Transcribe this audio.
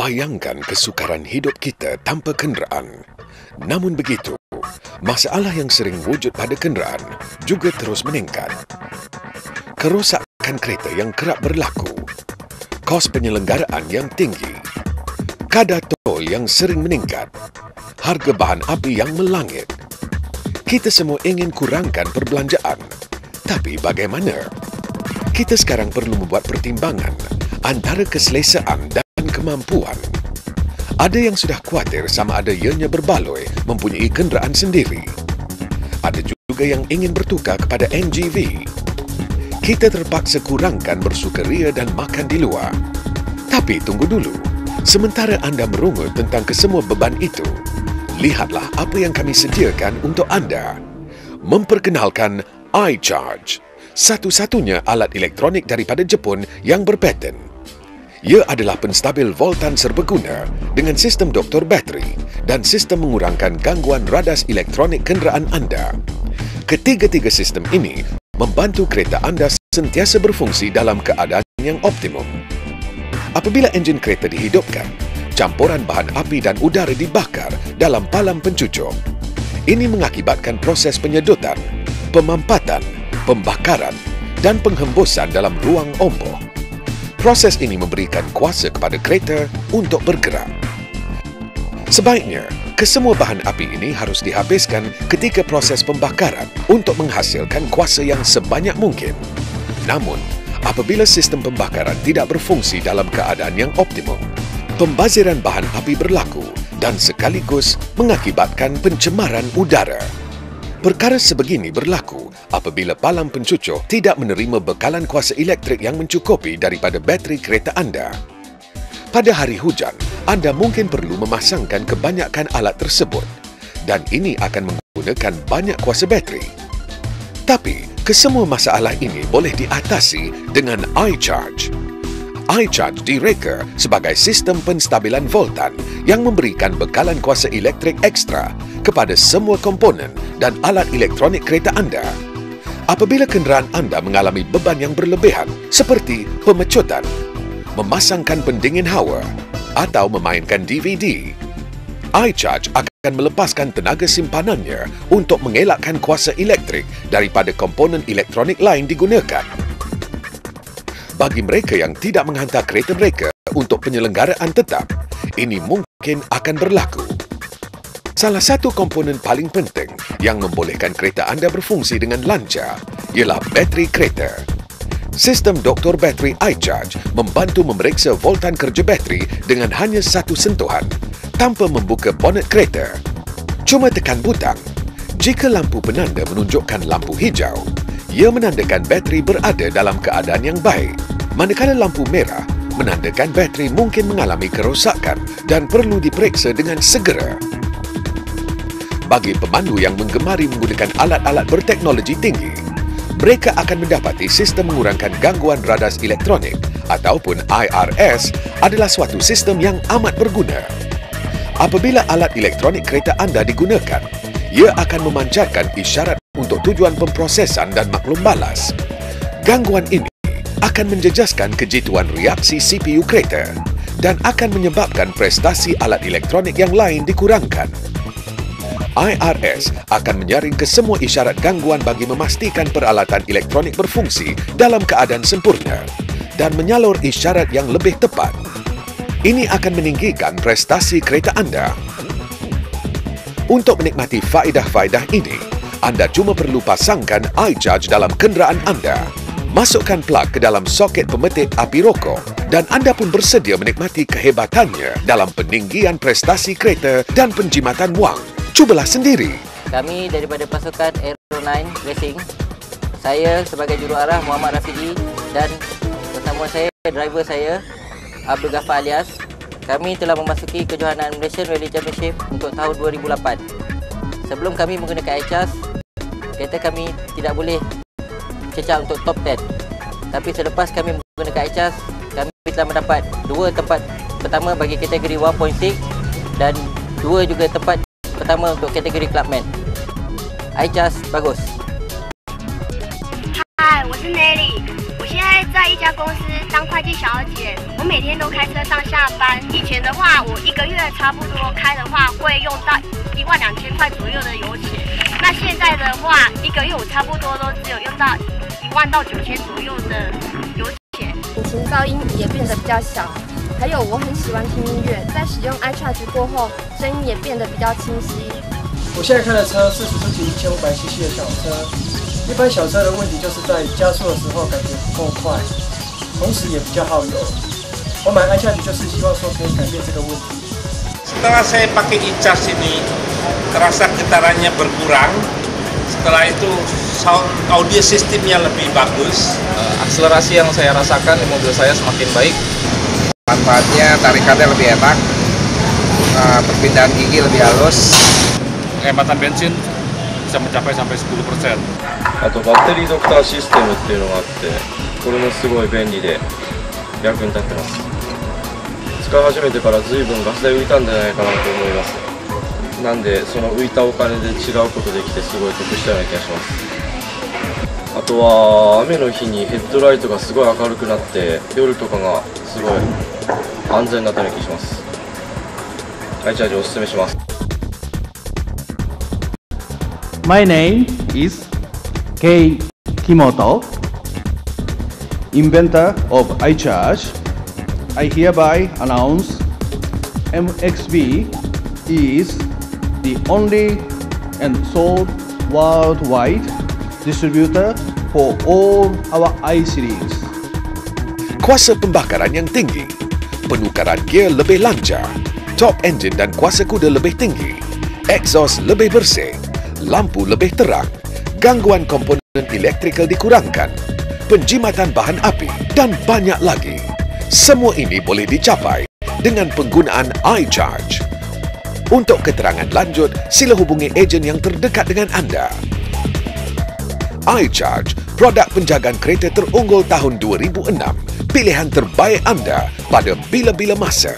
bayangkan kesukaran hidup kita tanpa kenderaan. Namun begitu, masalah yang sering wujud pada kenderaan juga terus meningkat. Kerosakan kereta yang kerap berlaku, kos penyelenggaraan yang tinggi, kadar tol yang sering meningkat, harga bahan api yang melangit. Kita semua ingin kurangkan perbelanjaan, tapi bagaimana? Kita sekarang perlu membuat pertimbangan antara keselesaan dan kemampuan. Ada yang sudah khawatir sama ada ianya berbaloi mempunyai kenderaan sendiri. Ada juga yang ingin bertukar kepada NGV. Kita terpaksa kurangkan bersukaria dan makan di luar. Tapi tunggu dulu. Sementara anda merungut tentang kesemua beban itu, lihatlah apa yang kami sediakan untuk anda. Memperkenalkan iCharge, satu-satunya alat elektronik daripada Jepun yang berpaten. Ia adalah penstabil voltan serbaguna dengan sistem doktor bateri dan sistem mengurangkan gangguan radas elektronik kenderaan anda. Ketiga-tiga sistem ini membantu kereta anda sentiasa berfungsi dalam keadaan yang optimum. Apabila enjin kereta dihidupkan, campuran bahan api dan udara dibakar dalam palang pencucuk. Ini mengakibatkan proses penyedotan, pemampatan, pembakaran dan penghembusan dalam ruang omboh. Proses ini memberikan kuasa kepada kereta untuk bergerak. Sebaiknya, kesemua bahan api ini harus dihabiskan ketika proses pembakaran untuk menghasilkan kuasa yang sebanyak mungkin. Namun, apabila sistem pembakaran tidak berfungsi dalam keadaan yang optimum, pembaziran bahan api berlaku dan sekaligus mengakibatkan pencemaran udara. Perkara sebegini berlaku apabila palang pencucuk tidak menerima bekalan kuasa elektrik yang mencukupi daripada bateri kereta anda. Pada hari hujan, anda mungkin perlu memasangkan kebanyakan alat tersebut dan ini akan menggunakan banyak kuasa bateri. Tapi, kesemua masalah ini boleh diatasi dengan iCharge. iCharge direka sebagai sistem penstabilan voltan yang memberikan bekalan kuasa elektrik ekstra kepada semua komponen dan alat elektronik kereta anda. Apabila kenderaan anda mengalami beban yang berlebihan seperti pemecutan, memasangkan pendingin hawa atau memainkan DVD, iCharge akan melepaskan tenaga simpanannya untuk mengelakkan kuasa elektrik daripada komponen elektronik lain digunakan. Bagi mereka yang tidak menghantar kereta mereka untuk penyelenggaraan tetap, ini mungkin akan berlaku. Salah satu komponen paling penting yang membolehkan kereta anda berfungsi dengan lancar ialah bateri kereta. Sistem doktor bateri iCharge membantu memeriksa voltan kerja bateri dengan hanya satu sentuhan tanpa membuka bonet kereta. Cuma tekan butang. Jika lampu penanda menunjukkan lampu hijau, ia menandakan bateri berada dalam keadaan yang baik. Manakala lampu merah menandakan bateri mungkin mengalami kerosakan dan perlu diperiksa dengan segera. Bagi pemandu yang menggemari menggunakan alat-alat berteknologi tinggi, mereka akan mendapati sistem mengurangkan gangguan radas elektronik ataupun IRS adalah suatu sistem yang amat berguna. Apabila alat elektronik kereta anda digunakan, ia akan memancarkan isyarat untuk tujuan pemprosesan dan maklum balas. Gangguan ini akan menjejaskan kejituan reaksi CPU kereta dan akan menyebabkan prestasi alat elektronik yang lain dikurangkan. IRS akan menyaring kesemua isyarat gangguan bagi memastikan peralatan elektronik berfungsi dalam keadaan sempurna dan menyalur isyarat yang lebih tepat. Ini akan meninggikan prestasi kereta anda. Untuk menikmati faedah-faedah ini, anda cuma perlu pasangkan iCharge dalam kenderaan anda. Masukkan plug ke dalam soket pemetik api rokok dan anda pun bersedia menikmati kehebatannya dalam peninggian prestasi kereta dan penjimatan wang. Cubalah sendiri. Kami daripada pasukan Aero 9 Racing. Saya sebagai juruarah Muhammad Rafidi dan bersama saya driver saya Abdul Ghaffar Alias. Kami telah memasuki kejohanan Malaysian Rally Championship untuk tahun 2008. Sebelum kami menggunakan iCharge, kereta kami tidak boleh cecah untuk top 10. Tapi selepas kami menggunakan iCharge, kami telah mendapat 2 tempat pertama bagi kategori 1.6 dan 2 juga tempat pertama untuk kategori Clubman. iCharge bagus. 嗨，我是 Nelly， 我现在在一家公司当会计小姐，我每天都开车上下班。以前的话，我1个月差不多开的话会用到12000块左右的油钱。那现在的话，1个月我差不多都只有用到1万到9000左右的油钱。引擎噪音也变得比较小，还有我很喜欢听音乐，在使用 iCharge 过后，声音也变得比较清晰。我现在开的车是Suzuki 1500cc 的小车，一般小车的问题就是在加速的时候感觉不够快，同时也比较耗油。我买 iCharge 就是希望说可以改变这个问题。Setelah saya pakai iCharge ini, terasa getarannya berkurang. Setelah itu sound audio sistemnya lebih bagus. Akselerasi yang saya rasakan di mobil saya semakin baik. Manfaatnya tarikannya lebih enak, perpindahan gigi lebih halus. Hematan bensin bisa mencapai sampai 10%. あとバッテリードクターシステムっていうのがあって、これもすごい便利で役に立ってます。使い始めてから随分ガス代浮いたんじゃないかなと思います。なんでその浮いたお金で違うことできてすごい得したような気がします。あとは雨の日にヘッドライトがすごい明るくなって夜とかがすごい安全になったような気がします。iCharge おすすめします。My name is Kei Kimoto, inventor of iCharge. I hereby announce MXB is the only and sole worldwide distributor for all our i-series. Kuasa pembakaran yang tinggi, penukaran gear lebih lancar, top engine dan kuasa kuda lebih tinggi, exhaust lebih bersih, lampu lebih terang, gangguan komponen elektrikal dikurangkan, penjimatan bahan api dan banyak lagi. Semua ini boleh dicapai dengan penggunaan iCharge. Untuk keterangan lanjut, sila hubungi ejen yang terdekat dengan anda. iCharge, produk penjagaan kereta terunggul tahun 2006. Pilihan terbaik anda pada bila-bila masa.